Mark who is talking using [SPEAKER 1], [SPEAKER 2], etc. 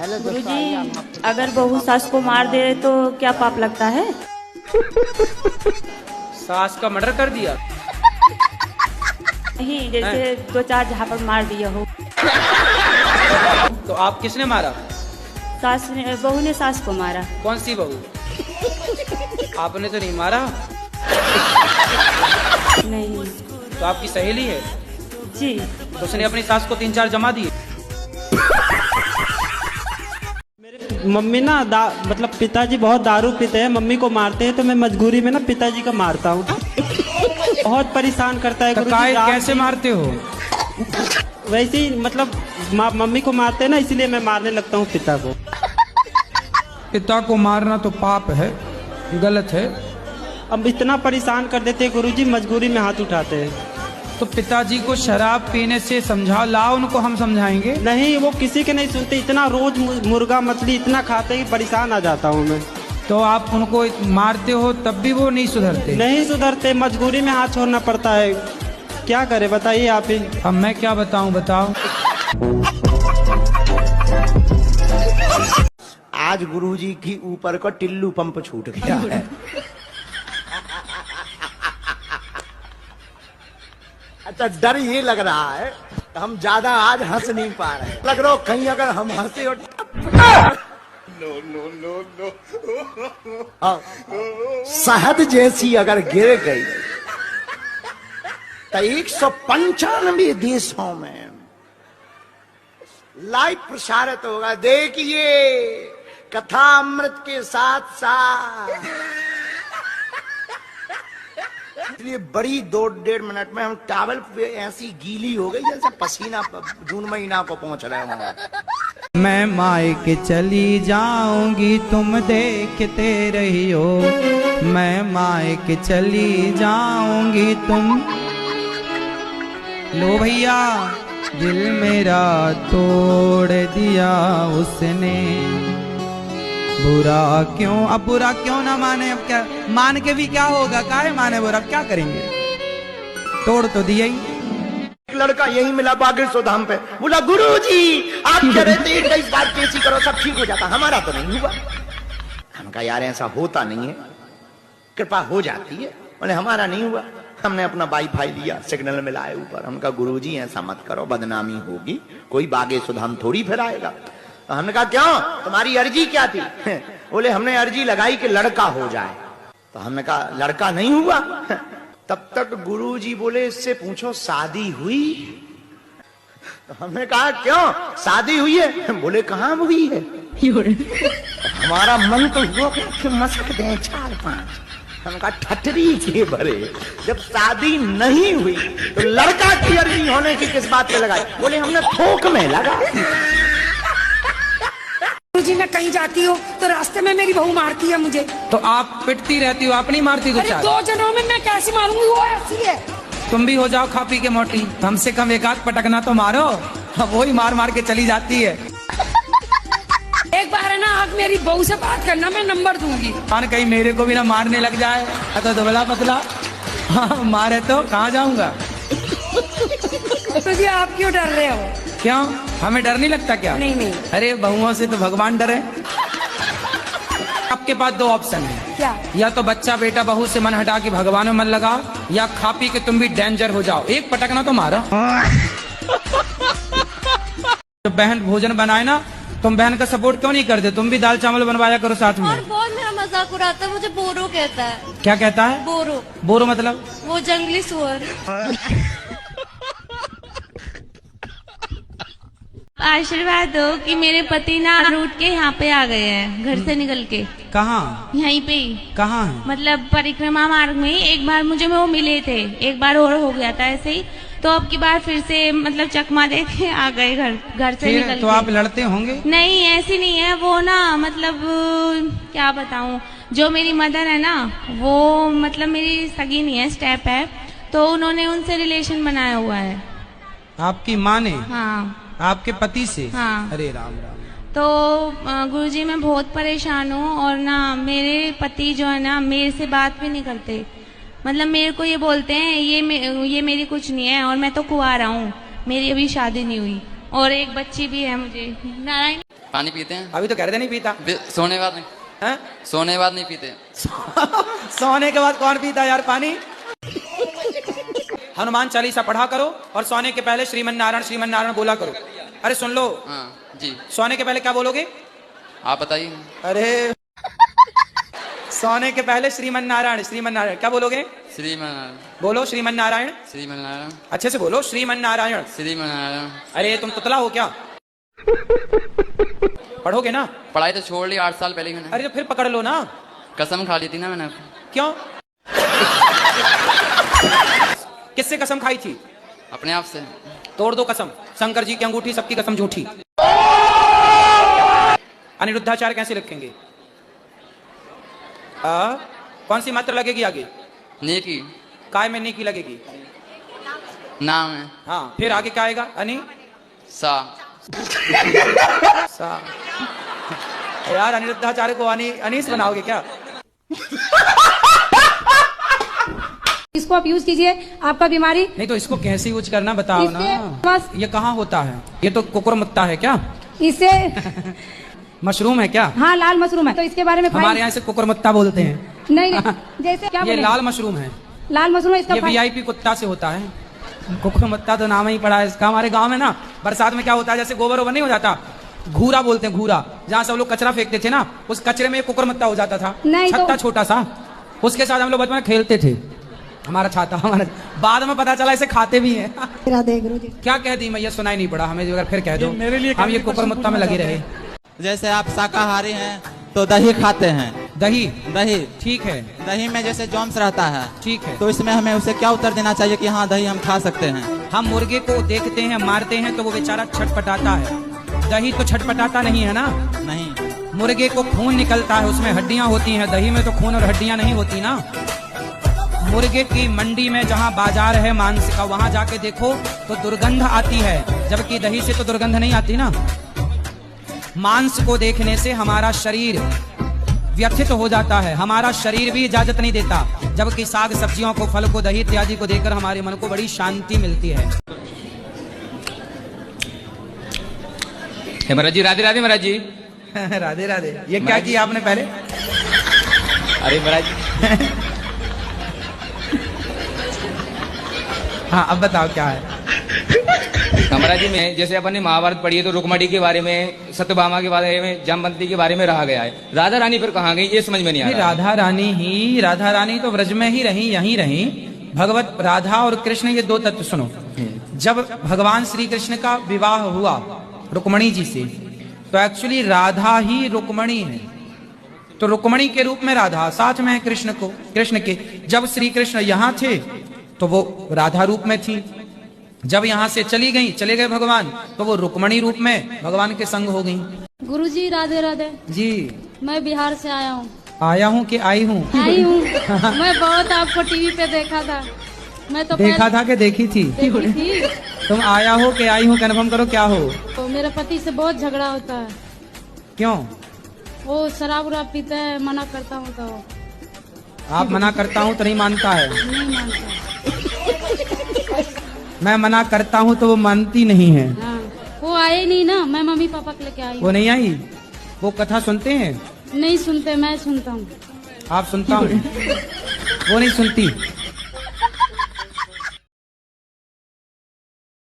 [SPEAKER 1] गुरुजी, अगर बहू सास को मार दे तो क्या पाप लगता है?
[SPEAKER 2] सास का मर्डर कर दिया?
[SPEAKER 1] नहीं, जैसे दो चार झापड़ मार दिया हो।
[SPEAKER 2] तो आप किसने मारा?
[SPEAKER 1] सास ने, बहू ने सास को मारा।
[SPEAKER 2] कौन सी बहू? आपने तो नहीं मारा?
[SPEAKER 1] नहीं।
[SPEAKER 2] तो आपकी सहेली है?
[SPEAKER 1] जी।
[SPEAKER 2] तो उसने अपनी सास को 3-4 जमा दिए?
[SPEAKER 3] मम्मी ना मतलब पिताजी बहुत दारू पीते हैं, मम्मी को मारते हैं, तो मैं मजबूरी में ना पिताजी का मारता हूँ। बहुत परेशान करता है।
[SPEAKER 2] तो कैसे मारते हो?
[SPEAKER 3] वैसे ही मतलब मम्मी को मारते हैं ना, इसलिए मैं मारने लगता हूँ पिता को।
[SPEAKER 4] पिता को मारना तो पाप है, गलत है।
[SPEAKER 3] अब इतना परेशान कर देते हैं गुरुजी, मजबूरी में हाथ उठाते हैं।
[SPEAKER 4] तो पिताजी को शराब पीने से समझाओ, लाओ उनको, हम समझाएंगे।
[SPEAKER 3] नहीं, वो किसी के नहीं सुनते। इतना रोज मुर्गा मछली इतना खाते हैं कि परेशान आ जाता हूँ मैं।
[SPEAKER 4] तो आप उनको मारते हो तब भी वो नहीं सुधरते?
[SPEAKER 3] नहीं सुधरते, मजबूरी में हाथ छोड़ना पड़ता है। क्या करे बताइए आप ही।
[SPEAKER 4] अब मैं क्या बताऊं, बताओ।
[SPEAKER 5] आज गुरुजी की ऊपर का टिल्लू पंप छूट गया है। अच्छा, डर ये लग रहा है हम ज्यादा आज हंस नहीं पा रहे। लग रहा कहीं अगर हम हंसे और नो नो नो नो शहद जैसी अगर गिर गई तो 195 देशों में लाइव प्रसारित होगा। देखिए, कथा अमृत के साथ साथ। इसलिए बड़ी 2-1.5 मिनट में हम टॉवल पे ऐसी गीली हो गई जैसे पसीना जून महीना को पहुंच रहे हो।
[SPEAKER 4] मैं मायके चली जाऊंगी, तुम देखते रहियो। मैं मायके चली जाऊंगी, तुम। लो भैया, दिल मेरा तोड़ दिया उसने। बुरा क्यों? अब बुरा क्यों ना माने? अब क्या मान के भी क्या होगा? काहे माने बुरा? अब क्या करेंगे? तोड़ तो दिया ही।
[SPEAKER 5] एक लड़का यही मिला बागेश्वर धाम पे, बोला गुरुजी आप कह रहे थे 21 बार केसी करो सब ठीक हो जाता, हमारा तो नहीं हुआ। हम कहा यार ऐसा होता नहीं है, कृपा हो जाती है। बोले हमारा नहीं हुआ। हमने अपना वाईफाई लिया, सिग्नल मिलाए ऊपर। हम कहा गुरुजी ऐसा मत करो, बदनामी होगी, कोई बागेश्वर धाम थोड़ी फिर आएगा। तो हमने कहा क्यों, तुम्हारी अर्जी क्या थी? बोले हमने अर्जी लगाई कि लड़का हो जाए। तो हमने कहा लड़का नहीं हुआ। तब तक गुरुजी बोले इससे पूछो शादी हुई? तो हमने कहा क्यों, शादी हुई है? बोले कहाँ हुई है? हमारा मन तो हुआ कि मस्क दें 4-5। हमने कहा ठटरी के भरे, जब शादी नहीं हुई तो लड़का की अर्जी होने की किस बात पे लगाई? बोले हमने थोक में लगा।
[SPEAKER 6] जी मैं कहीं जाती हूँ तो रास्ते में मेरी बहू मारती है मुझे।
[SPEAKER 4] तो आप पिटती रहती हो, आप नहीं मारती?
[SPEAKER 6] अरे 2 जनों में मैं कैसे मारूंगी, वो ऐसी है।
[SPEAKER 4] तुम भी हो जाओ खा पी के मोटी, कम से कम एक आध पटकना तो मारो। वो ही मार मार के चली जाती है।
[SPEAKER 6] एक बार है ना, आप मेरी बहू से बात करना, मैं नंबर दूंगी।
[SPEAKER 4] कहीं मेरे को भी ना मारने लग जाए। तो दुबला पतला मारे तो कहाँ जाऊंगा?
[SPEAKER 6] तो जी आप क्यों डर रहे हो?
[SPEAKER 4] क्यों, हमें डर नहीं लगता क्या?
[SPEAKER 6] नहीं नहीं।
[SPEAKER 4] अरे बहुओं से तो भगवान डरे। आपके पास 2 ऑप्शन है।
[SPEAKER 6] क्या?
[SPEAKER 4] या तो बच्चा बेटा बहू से मन हटा के भगवान में मन लगाओ, या खा पी के तुम भी डेंजर हो जाओ। एक पटकना तो मारो। तो बहन भोजन बनाए ना, तुम बहन का सपोर्ट क्यों नहीं करते? तुम भी दाल चावल बनवाया करो साथ में।
[SPEAKER 7] और बहुत मेरा मजाक उड़ाता है, मुझे बोरो कहता है।
[SPEAKER 4] क्या कहता है?
[SPEAKER 7] बोरो।
[SPEAKER 4] बोरो मतलब?
[SPEAKER 7] वो जंगली सुअर। आशीर्वाद दो कि मेरे पति ना रूट के यहाँ पे आ गए हैं, घर से निकल के।
[SPEAKER 4] कहाँ?
[SPEAKER 7] यहीं पे ही।
[SPEAKER 4] कहाँ है?
[SPEAKER 7] मतलब परिक्रमा मार्ग में। एक बार मुझे वो मिले थे, एक बार और हो गया था ऐसे ही, तो अब की बार फिर से मतलब चकमा दे के आ गए घर से निकल
[SPEAKER 4] तो
[SPEAKER 7] के।
[SPEAKER 4] आप लड़ते होंगे?
[SPEAKER 7] नहीं, ऐसी नहीं है वो ना, मतलब क्या बताऊं, जो मेरी मदर है ना, वो मतलब मेरी सगी नहीं है, स्टेप है, तो उन्होंने उनसे रिलेशन बनाया हुआ है।
[SPEAKER 4] आपकी माँ ने?
[SPEAKER 7] हाँ।
[SPEAKER 4] आपके पति से?
[SPEAKER 7] हाँ।
[SPEAKER 4] अरे राम राम।
[SPEAKER 7] तो गुरुजी मैं बहुत परेशान हूँ, और ना मेरे पति जो है ना मेरे से बात भी नहीं करते। मतलब मेरे को ये बोलते हैं ये मेरी कुछ नहीं है, और मैं तो कुंवारा हूँ, मेरी अभी शादी नहीं हुई, और एक बच्ची भी है मुझे। नारायण
[SPEAKER 8] पानी पीते हैं।
[SPEAKER 4] अभी तो कह रहे थे नहीं पीता।
[SPEAKER 8] सोने के बाद नहीं।
[SPEAKER 4] हैं?
[SPEAKER 8] सोने के बाद नहीं पीते।
[SPEAKER 4] सोने के बाद कौन पीता यार पानी? हनुमान चालीसा पढ़ा करो और सोने के पहले श्रीमन नारायण बोला करो। अरे सुन लो।
[SPEAKER 8] हाँ जी।
[SPEAKER 4] सोने के पहले क्या बोलोगे?
[SPEAKER 8] आप बताइए।
[SPEAKER 4] अरे सोने के पहले श्रीमन नारायण क्या बोलोगे?
[SPEAKER 8] श्रीमन।
[SPEAKER 4] बोलो श्रीमन नारायण। अच्छे से बोलो श्रीमन नारायण। अरे तुम तुतला हो क्या? पढ़ोगे ना?
[SPEAKER 8] पढ़ाई तो छोड़ ली 8 साल पहले ही मैंने।
[SPEAKER 4] अरे तो फिर पकड़ लो ना।
[SPEAKER 8] कसम खा ली थी ना मैंने।
[SPEAKER 4] क्यों? किससे कसम खाई थी?
[SPEAKER 8] अपने आप से।
[SPEAKER 4] तोड़ दो कसम। शंकर जी की अंगूठी, सबकी कसम झूठी। अनिरुद्धाचार्य कैसे लिखेंगे? कौन सी मात्रा लगेगी आगे?
[SPEAKER 8] नेकी।
[SPEAKER 4] काय में नेकी लगेगी?
[SPEAKER 8] नाम है।
[SPEAKER 4] हाँ फिर आगे क्या आएगा? अनि
[SPEAKER 8] सा।
[SPEAKER 4] यार अनिरुद्धाचार्य को अनीस बनाओगे क्या?
[SPEAKER 6] इसको आप यूज कीजिए, आपका बीमारी।
[SPEAKER 4] नहीं तो इसको कैसे यूज करना बताओ ना। ये कहाँ होता है? ये तो कुकुरमुत्ता है क्या?
[SPEAKER 6] इससे
[SPEAKER 4] मशरूम है क्या?
[SPEAKER 6] हाँ लाल मशरूम है, तो इसके बारे में
[SPEAKER 4] हमारे यहाँ से कुकुरमुत्ता बोलते हैं।
[SPEAKER 6] नहीं जैसे क्या
[SPEAKER 4] ये लाल मशरूम है।
[SPEAKER 6] लाल मशरूम इसका
[SPEAKER 4] ये VIP कुत्ता से होता है। कुकुरमुत्ता तो नाम ही पड़ा है इसका। हमारे गांव में ना बरसात में क्या होता है, जैसे गोबर ओबर नहीं हो जाता, घूरा बोलते हैं, घूरा, जहाँ सब लोग कचरा फेंकते थे ना, उस कचरे में कुकुरमुत्ता हो जाता था। छत्ता छोटा सा, उसके साथ हम लोग बचपन में खेलते थे। हमारा छाता हमारा, बाद में पता चला इसे खाते भी हैं। क्या कह दी मैया? सुनाई नहीं पड़ा हमें, अगर फिर कह दो मेरे लिए। हम ये कुकुरमुत्ता में लगे रहे।
[SPEAKER 9] जैसे आप शाकाहारी हैं तो दही खाते हैं। दही
[SPEAKER 4] ठीक है।
[SPEAKER 9] दही में जैसे जॉम्स रहता है,
[SPEAKER 4] ठीक है,
[SPEAKER 9] तो इसमें हमें उसे क्या उत्तर देना चाहिए कि हाँ दही हम खा सकते हैं?
[SPEAKER 4] हम मुर्गे को देखते हैं, मारते हैं तो वो बेचारा छटपटाता है। दही तो छटपटाता नहीं है ना।
[SPEAKER 9] नहीं।
[SPEAKER 4] मुर्गे को खून निकलता है, उसमें हड्डियां होती हैं। दही में तो खून और हड्डियां नहीं होती ना। मुर्गे की मंडी में जहाँ बाजार है मांस का, वहां जाके देखो तो दुर्गंध आती है, जबकि दही से तो दुर्गंध नहीं आती ना। मांस को देखने से हमारा शरीर व्यथित हो जाता है, हमारा शरीर भी इजाजत नहीं देता, जबकि साग सब्जियों को, फल को, दही इत्यादि को देखकर हमारे मन को बड़ी शांति मिलती है।
[SPEAKER 2] महाराज जी राधे राधे। महाराज जी
[SPEAKER 4] राधे राधे। ये क्या किया आपने पहले?
[SPEAKER 2] अरे महाराज जी
[SPEAKER 4] हाँ अब बताओ क्या है?
[SPEAKER 2] महाराज जी में जैसे अपन ने महाभारत पढ़ी है तो रुक्मणी के बारे में, सत्यभामा के बारे में, जामवंती के बारे में रहा गया है। राधा रानी फिर कहाँ गई ये समझ में नहीं आ रहा। राधा रानी तो ब्रज में ही रही, यहीं रही। भगवत राधा और कृष्ण, ये दो तत्व सुनो। जब भगवान श्री कृष्ण का विवाह हुआ रुक्मणी जी से, तो एक्चुअली राधा ही रुक्मणी है। तो रुक्मणी के रूप में राधा साथ में है कृष्ण के। जब श्री कृष्ण यहाँ थे तो वो राधा रूप में थी। जब यहाँ से चले गए भगवान, तो वो रुक्मणी रूप में भगवान के संग हो गई।
[SPEAKER 10] गुरुजी राधे राधे
[SPEAKER 4] जी।
[SPEAKER 10] मैं बिहार से आया हूँ।
[SPEAKER 4] आया हूँ कि आई हूँ?
[SPEAKER 10] आई हूँ। मैं बहुत आपको टीवी पे देखा था। मैं तो
[SPEAKER 4] देखा था कि देखी थी? तुम आया हो कि आई हूँ कन्फर्म करो क्या हो?
[SPEAKER 10] तो मेरे पति से बहुत झगड़ा होता है।
[SPEAKER 4] क्यों?
[SPEAKER 10] वो शराब उराब पीते हैं, मना करता हूँ तो।
[SPEAKER 4] आप मना करता हूँ तो नहीं मानता है?
[SPEAKER 10] नहीं मानता।
[SPEAKER 4] मैं मना करता हूँ तो वो मानती नहीं है।
[SPEAKER 10] हाँ। वो आए नहीं ना, मैं मम्मी पापा के लेके आई।
[SPEAKER 4] वो नहीं आई? वो कथा सुनते हैं?
[SPEAKER 10] नहीं सुनते, मैं सुनता हूँ।
[SPEAKER 4] आप सुनता हूँ? वो नहीं सुनती।